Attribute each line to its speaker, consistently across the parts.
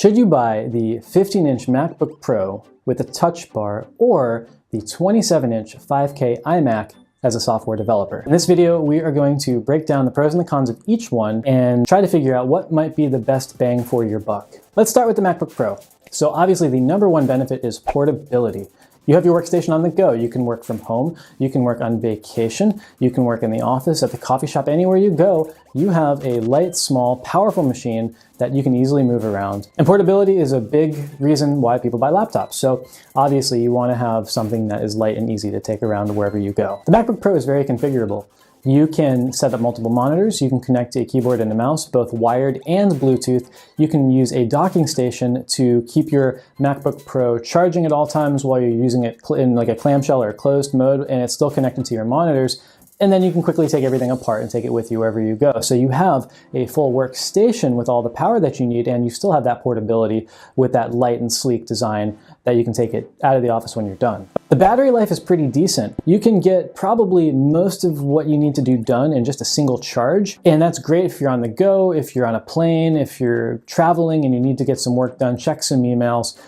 Speaker 1: Should you buy the 15-inch MacBook Pro with a touch bar or the 27-inch 5K iMac as a software developer? In this video, we are going to break down the pros and the cons of each one and try to figure out what might be the best bang for your buck. Let's start with the MacBook Pro. So obviously the number one benefit is portability. You have your workstation on the go. You can work from home, you can work on vacation, you can work in the office, at the coffee shop, anywhere you go. You have a light, small, powerful machine that you can easily move around. And portability is a big reason why people buy laptops. So obviously you want to have something that is light and easy to take around wherever you go. The MacBook Pro is very configurable. You can set up multiple monitors, you can connect a keyboard and a mouse, both wired and Bluetooth. You can use a docking station to keep your MacBook Pro charging at all times while you're using it in like a clamshell or closed mode, and it's still connected to your monitors. And then you can quickly take everything apart and take it with you wherever you go. So you have a full workstation with all the power that you need, and you still have that portability with that light and sleek design that you can take it out of the office when you're done. The battery life is pretty decent. You can get probably most of what you need to do done in just a single charge. And that's great if you're on the go, if you're on a plane, if you're traveling and you need to get some work done, check some emails,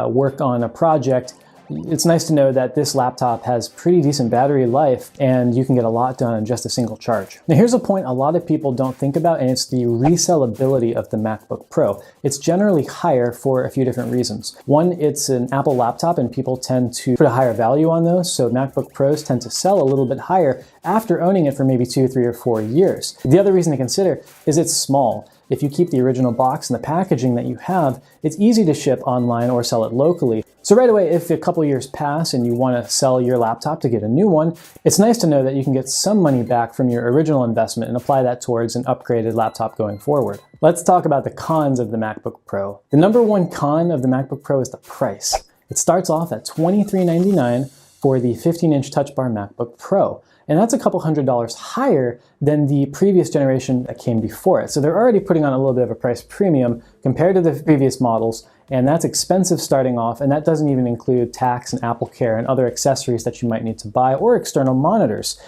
Speaker 1: work on a project. It's nice to know that this laptop has pretty decent battery life and you can get a lot done in just a single charge. Now here's a point a lot of people don't think about, and it's the resellability of the MacBook Pro. It's generally higher for a few different reasons. One, it's an Apple laptop and people tend to put a higher value on those, so MacBook Pros tend to sell a little bit higher after owning it for maybe 2, 3, or 4 years. The other reason to consider is it's small. If you keep the original box and the packaging that you have, it's easy to ship online or sell it locally. So right away, if a couple years pass and you want to sell your laptop to get a new one, it's nice to know that you can get some money back from your original investment and apply that towards an upgraded laptop going forward. Let's talk about the cons of the MacBook Pro. The number one con of the MacBook Pro is the price. It starts off at $2399 for the 15-inch Touch Bar MacBook Pro. And that's a couple $100s higher than the previous generation that came before it. So they're already putting on a little bit of a price premium compared to the previous models, and that's expensive starting off, and that doesn't even include tax and Apple Care and other accessories that you might need to buy or external monitors.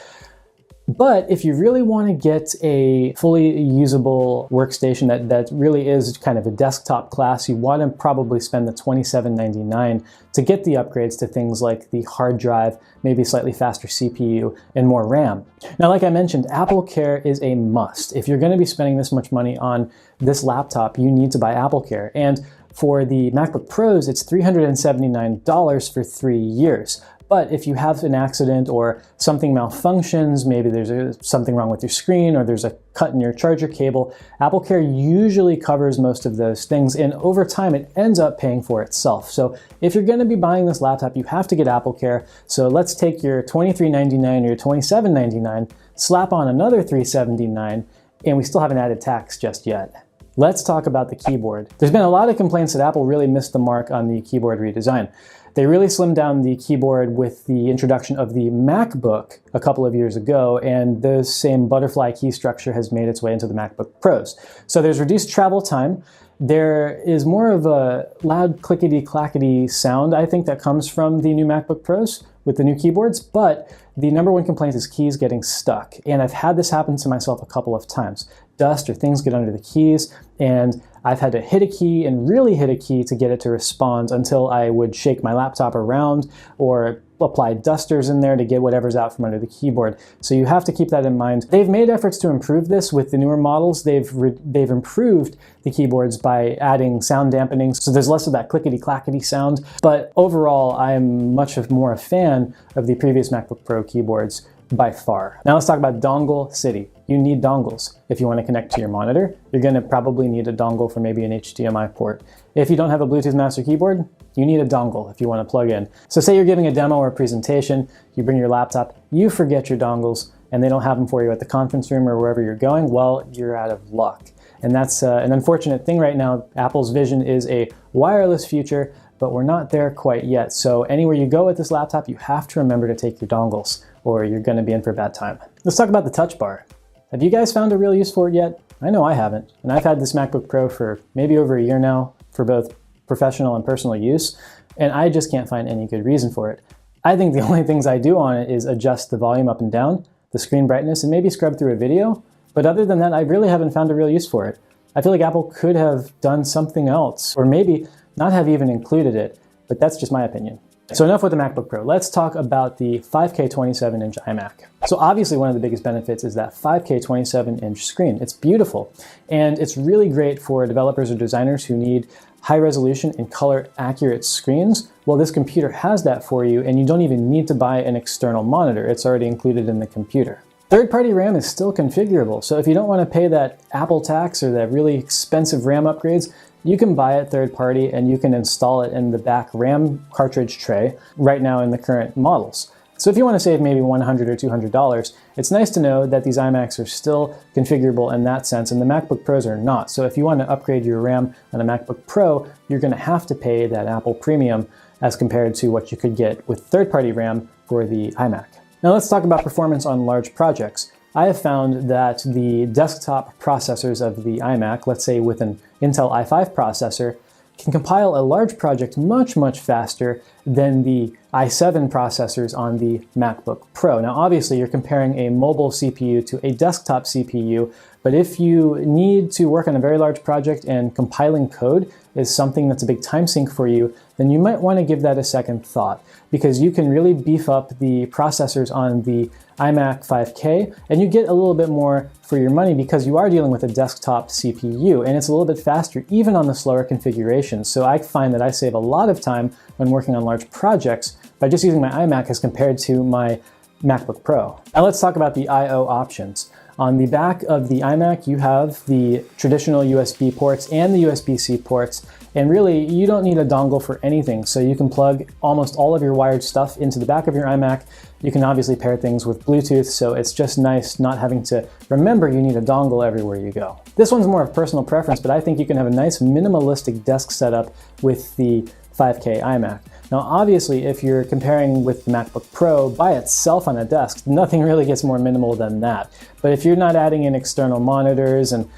Speaker 1: But if you really want to get a fully usable workstation that really is kind of a desktop class, you want to probably spend the $27.99 to get the upgrades to things like the hard drive, maybe slightly faster CPU, and more RAM. Now, like I mentioned, Apple Care is a must. If you're going to be spending this much money on this laptop, you need to buy Apple Care. And for the MacBook Pros, it's $379 for 3 years. But if you have an accident or something malfunctions, maybe there's something wrong with your screen or there's a cut in your charger cable, Apple Care usually covers most of those things, and over time it ends up paying for itself. So if you're going to be buying this laptop, you have to get Apple Care. So let's take your $23.99 or your $27.99, slap on another $379, and we still haven't added tax just yet. Let's talk about the keyboard. There's been a lot of complaints that Apple really missed the mark on the keyboard redesign. They really slimmed down the keyboard with the introduction of the MacBook a couple of years ago, and the same butterfly key structure has made its way into the MacBook Pros. So there's reduced travel time. There is more of a loud clickety-clackety sound, I think, that comes from the new MacBook Pros with the new keyboards, but the number one complaint is keys getting stuck. And I've had this happen to myself a couple of times. Dust or things get under the keys, and I've had to hit a key and really hit a key to get it to respond until I would shake my laptop around or apply dusters in there to get whatever's out from under the keyboard. So you have to keep that in mind. They've made efforts to improve this with the newer models. They've improved the keyboards by adding sound dampening, so there's less of that clickety-clackety sound. But overall, I'm much more a fan of the previous MacBook Pro keyboards by far. Now let's talk about dongle city. You need dongles. If you want to connect to your monitor, you're going to probably need a dongle for maybe an HDMI port. If you don't have a Bluetooth master keyboard, you need a dongle if you want to plug in. So say you're giving a demo or a presentation, you bring your laptop, you forget your dongles, and they don't have them for you at the conference room or wherever you're going, well, you're out of luck. And that's an unfortunate thing right now. Apple's vision is a wireless future, but we're not there quite yet. So anywhere you go with this laptop, you have to remember to take your dongles, or you're going to be in for a bad time. Let's talk about the touch bar. Have you guys found a real use for it yet? I know I haven't, and I've had this MacBook Pro for maybe over a year now for both professional and personal use, and I just can't find any good reason for it. I think the only things I do on it is adjust the volume up and down, the screen brightness, and maybe scrub through a video, but other than that, I really haven't found a real use for it. I feel like Apple could have done something else, or maybe not have even included it, but that's just my opinion. So enough with the MacBook Pro. Let's talk about the 5K 27-inch iMac. So obviously one of the biggest benefits is that 5K 27-inch screen. It's beautiful, and it's really great for developers or designers who need high resolution and color accurate screens. Well, this computer has that for you, and you don't even need to buy an external monitor. It's already included in the computer. Third-party RAM is still configurable, so if you don't want to pay that Apple tax or that really expensive RAM upgrades, you can buy it third-party and you can install it in the back RAM cartridge tray right now in the current models. So if you want to save maybe $100 or $200, it's nice to know that these iMacs are still configurable in that sense, and the MacBook Pros are not. So if you want to upgrade your RAM on a MacBook Pro, you're going to have to pay that Apple Premium as compared to what you could get with third-party RAM for the iMac. Now let's talk about performance on large projects. I have found that the desktop processors of the iMac, let's say with an Intel i5 processor, can compile a large project much, much faster than the i7 processors on the MacBook Pro. Now, obviously, you're comparing a mobile CPU to a desktop CPU, but if you need to work on a very large project and compiling code is something that's a big time sink for you, then you might want to give that a second thought, because you can really beef up the processors on the iMac 5K, and you get a little bit more for your money because you are dealing with a desktop CPU, and it's a little bit faster even on the slower configurations. So I find that I save a lot of time when working on large projects by just using my iMac as compared to my MacBook Pro. Now let's talk about the I/O options. On the back of the iMac, you have the traditional USB ports and the USB-C ports, and really you don't need a dongle for anything, so you can plug almost all of your wired stuff into the back of your iMac. You can obviously pair things with Bluetooth, so it's just nice not having to remember you need a dongle everywhere you go. This one's more of personal preference, but I think you can have a nice minimalistic desk setup with the 5K iMac. Now obviously if you're comparing with the MacBook Pro by itself on a desk, nothing really gets more minimal than that. But if you're not adding in external monitors and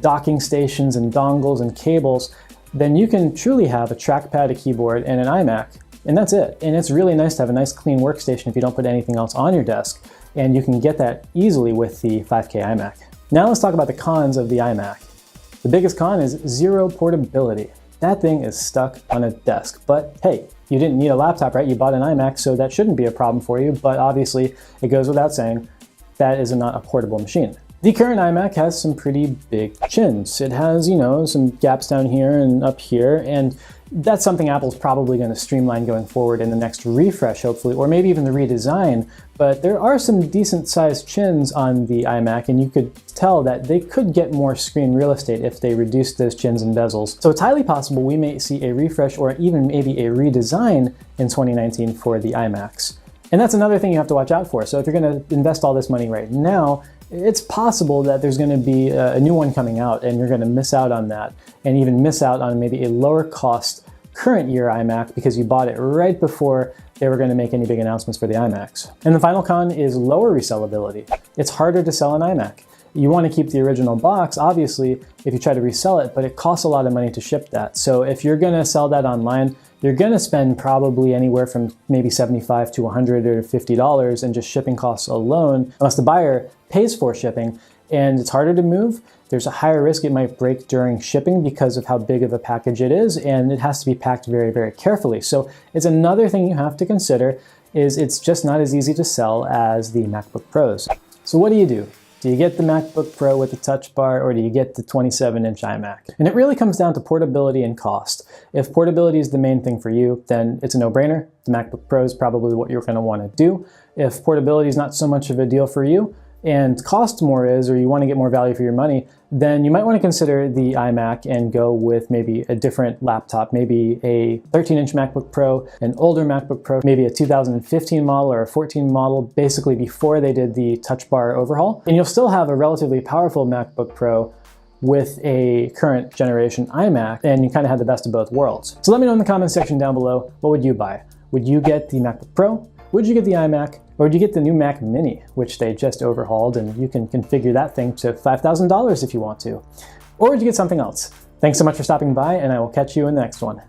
Speaker 1: docking stations and dongles and cables, then you can truly have a trackpad, a keyboard, and an iMac, and that's it. And it's really nice to have a nice clean workstation if you don't put anything else on your desk, and you can get that easily with the 5K iMac. Now let's talk about the cons of the iMac. The biggest con is zero portability. That thing is stuck on a desk, but hey, you didn't need a laptop, right? You bought an iMac, so that shouldn't be a problem for you, but obviously it goes without saying that is not a portable machine. The current iMac has some pretty big chins. It has, some gaps down here and up here, and that's something Apple's probably going to streamline going forward in the next refresh, hopefully, or maybe even the redesign. But there are some decent sized chins on the iMac, and you could tell that they could get more screen real estate if they reduced those chins and bezels. So it's highly possible we may see a refresh or even maybe a redesign in 2019 for the iMacs. And that's another thing you have to watch out for. So if you're going to invest all this money right now, it's possible that there's going to be a new one coming out and you're going to miss out on that, and even miss out on maybe a lower cost current year iMac because you bought it right before they were going to make any big announcements for the iMacs. And the final con is lower resellability. It's harder to sell an iMac. You want to keep the original box, obviously, if you try to resell it, but it costs a lot of money to ship that. So if you're going to sell that online, you're going to spend probably anywhere from maybe $75 to $100 or $50 in just shipping costs alone, unless the buyer pays for shipping, and it's harder to move. There's a higher risk it might break during shipping because of how big of a package it is, and it has to be packed very, very carefully. So it's another thing you have to consider, is it's just not as easy to sell as the MacBook Pros. So what do? Do you get the MacBook Pro with the Touch Bar, or do you get the 27-inch iMac? And it really comes down to portability and cost. If portability is the main thing for you, then it's a no-brainer. The MacBook Pro is probably what you're going to want to do. If portability is not so much of a deal for you, and cost more is, or you want to get more value for your money, then you might want to consider the iMac and go with maybe a different laptop, maybe a 13-inch MacBook Pro, an older MacBook Pro, maybe a 2015 model or a 14 model, basically before they did the Touch Bar overhaul. And you'll still have a relatively powerful MacBook Pro with a current generation iMac, and you kind of have the best of both worlds. So let me know in the comments section down below, what would you buy? Would you get the MacBook Pro? Would you get the iMac? Or would you get the new Mac Mini, which they just overhauled, and you can configure that thing to $5,000 if you want to? Or would you get something else? Thanks so much for stopping by, and I will catch you in the next one.